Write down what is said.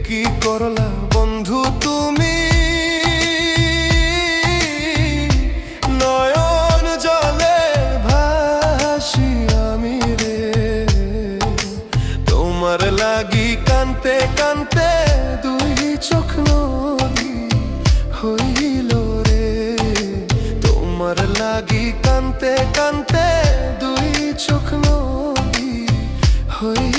কি করলা বন্ধু তুমি, নয়ন জলে ভাসি আমি রে। তোমার লাগি কানতে কানতে দুই চোখ নদী হইল রে। তোমার লাগি কানতে কানতে দুই চোখ নদী হইল।